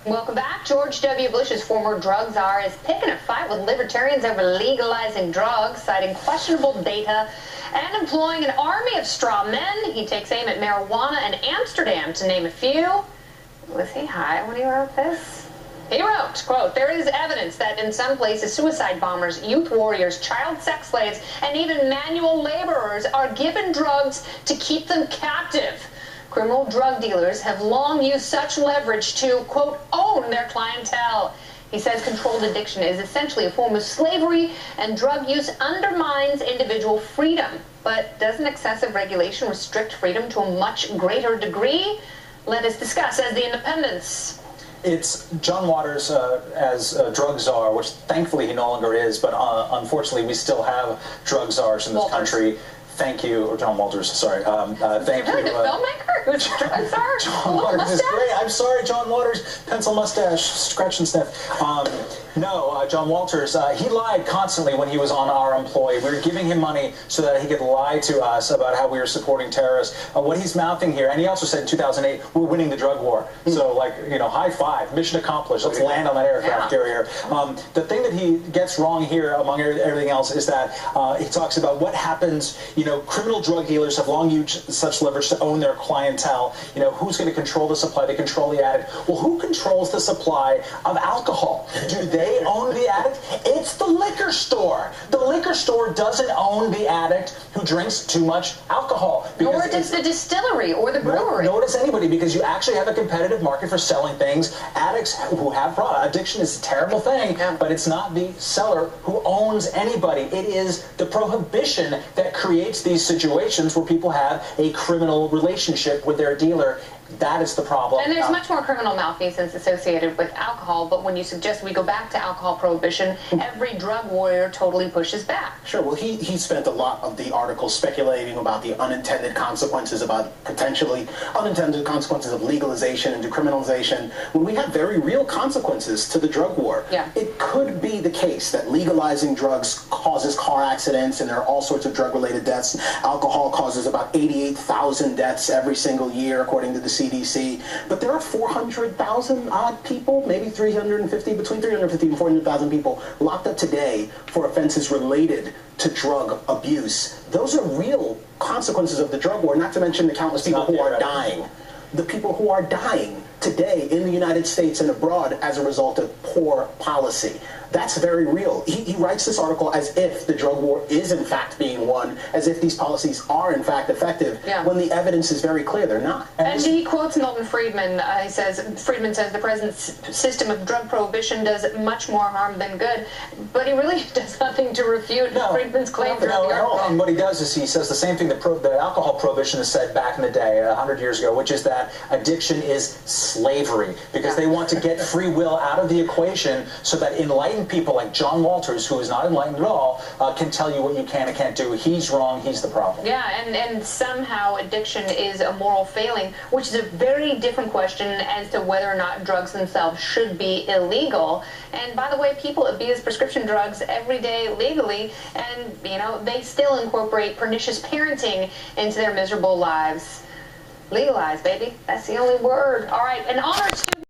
Welcome back. George W. Bush's former drug czar is picking a fight with libertarians over legalizing drugs, citing questionable data and employing an army of straw men. He takes aim at marijuana and Amsterdam, to name a few. Was he high when he wrote this? He wrote, quote, "There is evidence that in some places suicide bombers, youth warriors, child sex slaves, and even manual laborers are given drugs to keep them captive. Criminal drug dealers have long used such leverage to, quote, own their clientele." He says controlled addiction is essentially a form of slavery and drug use undermines individual freedom. But doesn't excessive regulation restrict freedom to a much greater degree? Let us discuss as the Independents. It's John Walters as a drug czar, which thankfully he no longer is, but unfortunately we still have drug czars in this country. Thank you, or John Walters, sorry. Thank really, you. The filmmaker who's a drug czar? John Walters is great. I'm sorry, John Walters, pencil mustache, scratch and sniff. John Walters, he lied constantly when he was on Our Employee. We were giving him money so that he could lie to us about how we were supporting terrorists. What he's mouthing here, and he also said in 2008, we're winning the drug war. So, like, you know, high five, mission accomplished. Let's land on that aircraft carrier. The thing that he gets wrong here, among everything else, is that he talks about what happens. You know, criminal drug dealers have long used such leverage to own their clientele. You know, who's going to control the supply? They control the addict. Well, who controls the supply of alcohol? Do they own the addict? It's the liquor store. The liquor store doesn't own the addict who drinks too much alcohol. Nor does the distillery or the brewery. Nor does anybody, because you actually have a competitive market for selling things. Addicts who have product. Addiction is a terrible thing, but it's not the seller who owns anybody. It is the prohibition that creates these situations where people have a criminal relationship with their dealer. That is the problem. And there's much more criminal malfeasance associated with alcohol, but when you suggest we go back to alcohol prohibition, every drug warrior totally pushes back. Sure. Well, he spent a lot of the article speculating about the unintended consequences, about potentially unintended consequences of legalization and decriminalization, when we have very real consequences to the drug war. Yeah. It could be the case that legalizing drugs causes car accidents, and there are all sorts of drug-related deaths. Alcohol causes about 88,000 deaths every single year, according to the CDC, but there are 400,000 odd people, maybe 350, between 350 and 400,000 people locked up today for offenses related to drug abuse. Those are real consequences of the drug war, not to mention the countless people who are dying. The people who are dying today in the United States and abroad as a result of poor policy. That's very real. He writes this article as if the drug war is in fact being won, as if these policies are in fact effective, when the evidence is very clear they're not. And he quotes Milton Friedman. Friedman says the present system of drug prohibition does much more harm than good, but he really does nothing to refute Friedman's claim. What he does is he says the same thing that alcohol prohibition has said back in the day, 100 years ago, which is that addiction is slavery, because they want to get free will out of the equation so that enlightened people like John Walters, who is not enlightened at all, can tell you what you can and can't do. He's wrong, he's the problem. Yeah, and somehow addiction is a moral failing, which is a very different question as to whether or not drugs themselves should be illegal. And by the way, people abuse prescription drugs every day legally, and, you know, they still incorporate pernicious parenting into their miserable lives. Legalize, baby. That's the only word. All right, an honor to